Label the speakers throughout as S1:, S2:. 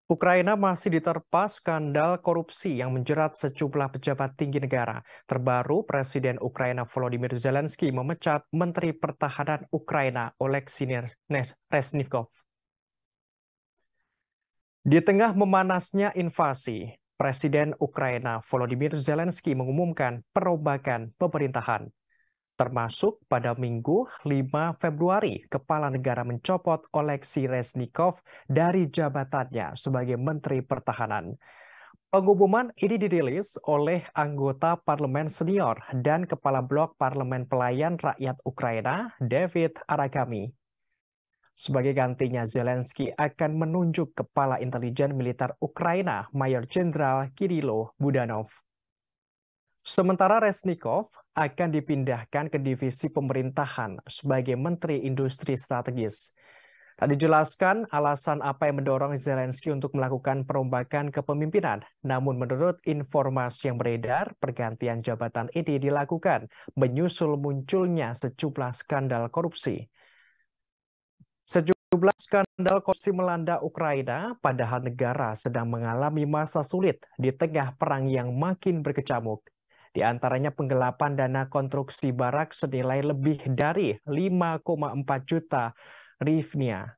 S1: Ukraina masih diterpa skandal korupsi yang menjerat sejumlah pejabat tinggi negara. Terbaru, Presiden Ukraina Volodymyr Zelensky memecat Menteri Pertahanan Ukraina Oleksiy Reznikov. Di tengah memanasnya invasi, Presiden Ukraina Volodymyr Zelensky mengumumkan perombakan pemerintahan. Termasuk pada Minggu 5 Februari, Kepala Negara mencopot Oleksiy Reznikov dari jabatannya sebagai Menteri Pertahanan. Pengumuman ini dirilis oleh anggota parlemen senior dan Kepala Blok Parlemen Pelayan Rakyat Ukraina, David Aragami. Sebagai gantinya, Zelensky akan menunjuk Kepala Intelijen Militer Ukraina, Mayor Jenderal Kirilo Budanov. Sementara Reznikov akan dipindahkan ke divisi pemerintahan sebagai Menteri Industri Strategis. Tak dijelaskan alasan apa yang mendorong Zelensky untuk melakukan perombakan kepemimpinan. Namun menurut informasi yang beredar, pergantian jabatan ini dilakukan menyusul munculnya sejumlah skandal korupsi. Sejumlah skandal korupsi melanda Ukraina, padahal negara sedang mengalami masa sulit di tengah perang yang makin berkecamuk. Di antaranya penggelapan dana konstruksi barak senilai lebih dari 5,4 juta hryvnia.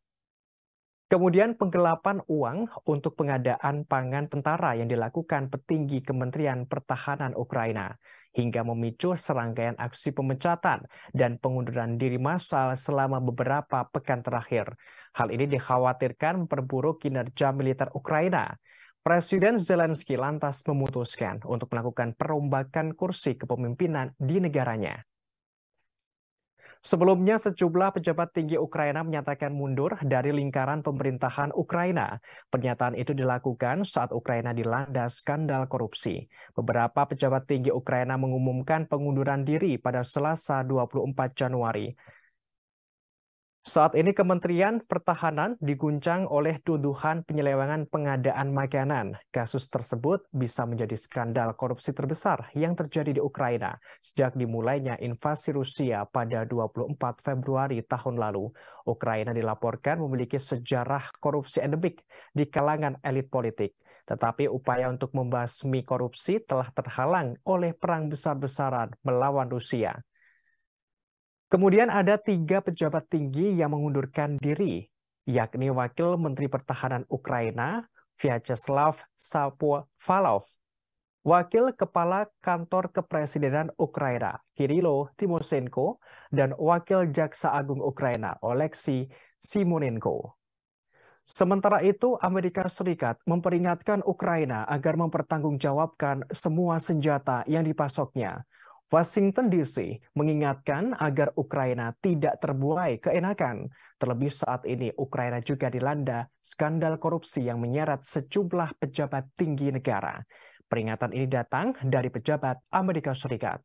S1: Kemudian penggelapan uang untuk pengadaan pangan tentara yang dilakukan petinggi Kementerian Pertahanan Ukraina, hingga memicu serangkaian aksi pemecatan dan pengunduran diri massal selama beberapa pekan terakhir. Hal ini dikhawatirkan memperburuk kinerja militer Ukraina. Presiden Zelensky lantas memutuskan untuk melakukan perombakan kursi kepemimpinan di negaranya. Sebelumnya, sejumlah pejabat tinggi Ukraina menyatakan mundur dari lingkaran pemerintahan Ukraina. Pernyataan itu dilakukan saat Ukraina dilanda skandal korupsi. Beberapa pejabat tinggi Ukraina mengumumkan pengunduran diri pada Selasa 24 Januari. Saat ini Kementerian Pertahanan diguncang oleh tuduhan penyelewengan pengadaan makanan. Kasus tersebut bisa menjadi skandal korupsi terbesar yang terjadi di Ukraina sejak dimulainya invasi Rusia pada 24 Februari tahun lalu. Ukraina dilaporkan memiliki sejarah korupsi endemik di kalangan elit politik. Tetapi upaya untuk membasmi korupsi telah terhalang oleh perang besar-besaran melawan Rusia. Kemudian ada 3 pejabat tinggi yang mengundurkan diri, yakni Wakil Menteri Pertahanan Ukraina, Vyacheslav Shapovalov, Wakil Kepala Kantor Kepresidenan Ukraina, Kirilo Timoshenko, dan Wakil Jaksa Agung Ukraina, Oleksiy Simonenko. Sementara itu, Amerika Serikat memperingatkan Ukraina agar mempertanggungjawabkan semua senjata yang dipasoknya. Washington DC mengingatkan agar Ukraina tidak terbuai keenakan. Terlebih saat ini Ukraina juga dilanda skandal korupsi yang menyeret sejumlah pejabat tinggi negara. Peringatan ini datang dari pejabat Amerika Serikat.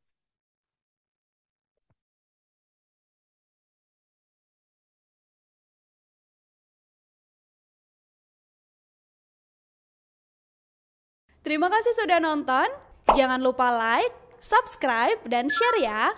S2: Terima kasih sudah nonton. Jangan lupa like, subscribe, dan share ya.